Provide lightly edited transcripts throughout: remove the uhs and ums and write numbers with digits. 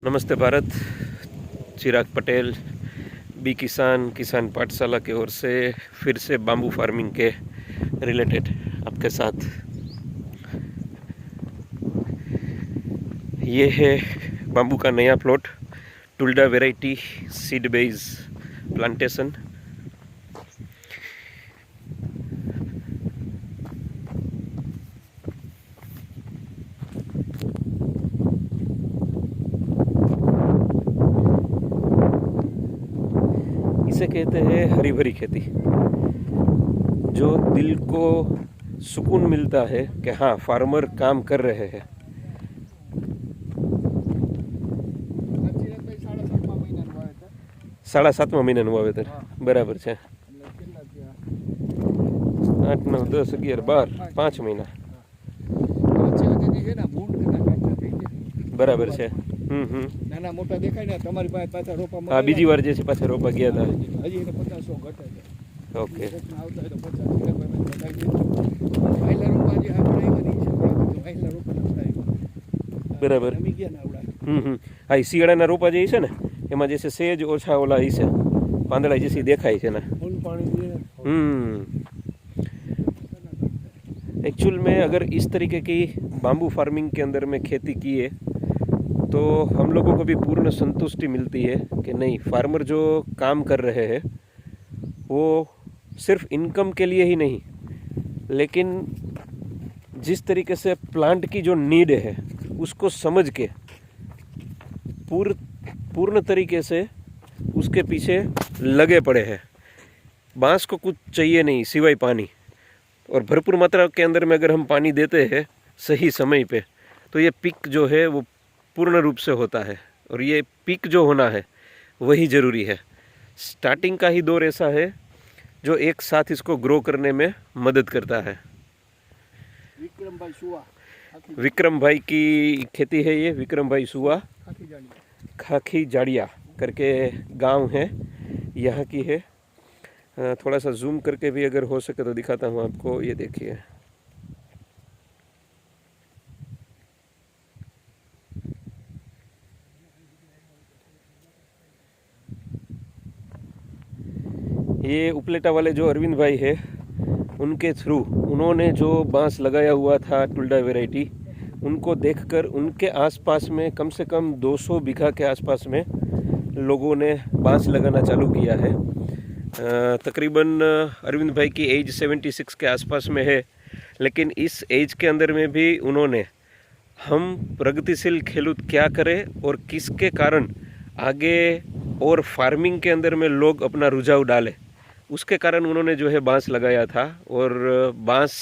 नमस्ते भारत। चिराग पटेल बी किसान पाठशाला की ओर से फिर से बाम्बू फार्मिंग के रिलेटेड आपके साथ। ये है बाम्बू का नया plot, tulda variety seed base plantation. इसे कहते हैं हरी भरी खेती, जो दिल को सुकून मिलता है कि हाँ, फार्मर काम कर रहे हैं। साढ़ा 7 મહિનાનું વાવેતર બરાબર છે। 8, 9, 10, 11, 12, 5 મહિના બરાબર છે। નાના મોટા દેખાય ને તમારી પાસે પાછા રોપા હા, બીજી વાર જે છે પાછા રોપા ગયા હતા। હજી એને 50-100 ઘટે છે। ઓકે, આવતા હોય તો 50 વાયલા રોપા જે આપણે આવ્યા નહીં છે, વાયલા રોપા નતા આવ્યા બરાબર। નમી ગયા ને આવડા। હા, એ શિયાળાના રોપા જે છે ને એમાં જે છે સેજ ઓછા ઓલા છે પાંદડા જે દેખાય છે ને। ફૂલ પાણી દે। एक्चुअल में अगर इस तरीके की बाम्बू फार्मिंग के अंदर में खेती किए तो हम लोगों को भी पूर्ण संतुष्टि मिलती है कि नहीं, फार्मर जो काम कर रहे हैं वो सिर्फ इनकम के लिए ही नहीं, लेकिन जिस तरीके से प्लांट की जो नीड है उसको समझ के पूर्ण तरीके से उसके पीछे लगे पड़े हैं। बांस को कुछ चाहिए नहीं सिवाय पानी, और भरपूर मात्रा के अंदर में अगर हम पानी देते हैं सही समय पे तो ये पिक जो है वो पूर्ण रूप से होता है। और ये पिक जो होना है वही ज़रूरी है। स्टार्टिंग का ही दौर ऐसा है जो एक साथ इसको ग्रो करने में मदद करता है। विक्रम भाई की खेती है ये, विक्रम भाई सुआ खाकी जाड़िया करके गांव है, यहाँ की है। थोड़ा सा जूम करके भी अगर हो सके तो दिखाता हूँ आपको। ये देखिए, ये उपलेटा वाले जो अरविंद भाई है उनके थ्रू उन्होंने जो बांस लगाया हुआ था टुल्डा वैरायटी, उनको देखकर उनके आसपास में कम से कम 200 बीघा के आसपास में लोगों ने बांस लगाना चालू किया है। तकरीबन अरविंद भाई की एज 76 के आसपास में है, लेकिन इस एज के अंदर में भी उन्होंने हम प्रगतिशील खेलूत क्या करें और किसके कारण आगे और फार्मिंग के अंदर में लोग अपना रुझाव डालें, उसके कारण उन्होंने जो है बांस लगाया था। और बांस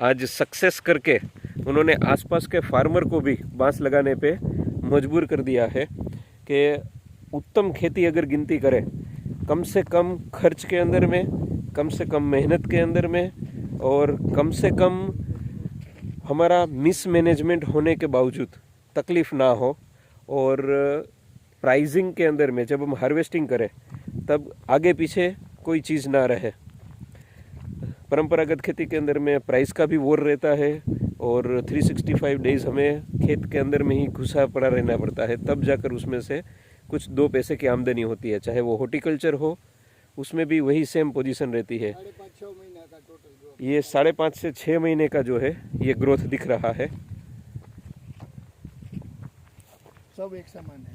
आज सक्सेस करके उन्होंने आसपास के फार्मर को भी बांस लगाने पे मजबूर कर दिया है कि उत्तम खेती अगर गिनती करें, कम से कम खर्च के अंदर में, कम से कम मेहनत के अंदर में, और कम से कम हमारा मिसमैनेजमेंट होने के बावजूद तकलीफ़ ना हो, और प्राइसिंग के अंदर में जब हम हार्वेस्टिंग करें तब आगे पीछे कोई चीज़ ना रहे। परंपरागत खेती के अंदर में प्राइस का भी वॉर रहता है, और 365 डेज़ हमें खेत के अंदर में ही घुसा पड़ा रहना पड़ता है, तब जाकर उसमें से कुछ 2 पैसे की आमदनी होती है। चाहे वो हॉर्टिकल्चर हो, उसमें भी वही सेम पोजीशन रहती है। ये 5.5 से 6 महीने का जो है ये ग्रोथ दिख रहा है। सब एक समान है,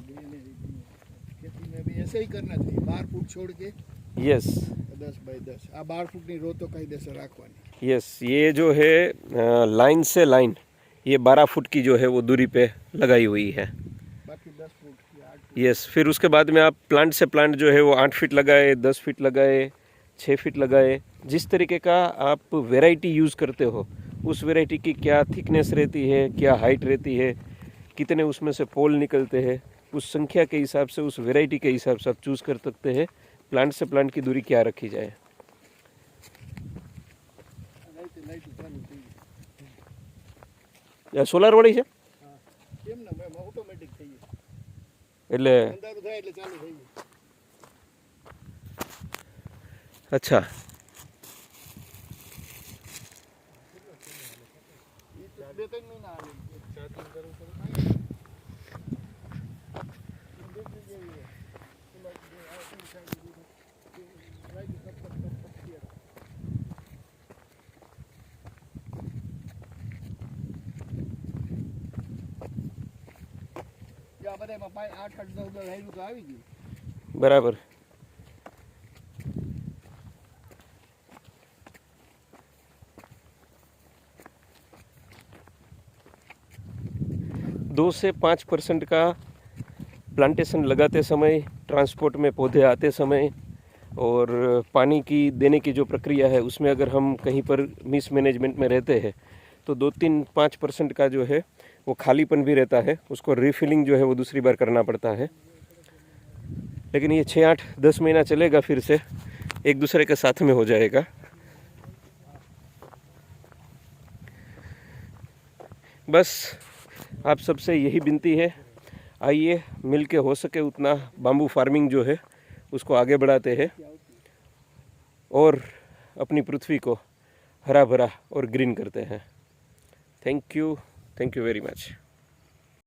खेती में भी ऐसे ही करना चाहिए। 12 फुट छोड़ के यस 10 बाय 10 आ 12 फुटनी रो तो कहीं देसे राखवानी। यस, ये जो है लाइन से लाइन ये 12 फुट की जो है वो दूरी पे लगाई हुई है। बाकी 10 फुट या 8 फुट। यस, फिर उसके बाद में आप प्लांट से प्लांट जो है वो 8 फीट लगाए, 10 फीट लगाए, 6 फीट लगाए। जिस तरीके का आप वैरायटी यूज़ करते हो, उस वैरायटी की क्या थिकनेस रहती है, क्या हाइट रहती है, कितने उसमें से पोल निकलते हैं, उस संख्या के हिसाब से, उस वैरायटी के हिसाब से आप चूज़ कर सकते हैं प्लांट से प्लांट की दूरी क्या रखी जाए। सोलार वाली है ऑटोमेटिक થઈ ગઈ, એટલે અંધારું થાય એટલે ચાલુ થઈ ગઈ। अच्छा, બે ત્રણ મહિના આવે ચાર્જિંગ કરવું પડે। જો આ બધામાં 8-8 10 હાઈલું તો આવી ગયું. बराबर. दो से 5% का प्लांटेशन लगाते समय, ट्रांसपोर्ट में पौधे आते समय और पानी की देने की जो प्रक्रिया है उसमें अगर हम कहीं पर मिसमैनेजमेंट में रहते हैं तो 2-3-5% का जो है वो खालीपन भी रहता है, उसको रिफिलिंग जो है वो दूसरी बार करना पड़ता है. लेकिन ये 6-8-10 महीना चलेगा, फिर से एक दूसरे के साथ में हो जाएगा. बस आप सबसे यही विनती है, आइए मिल के हो सके उतना बाम्बू फार्मिंग जो है उसको आगे बढ़ाते हैं और अपनी पृथ्वी को हरा भरा और ग्रीन करते हैं. Thank you very much.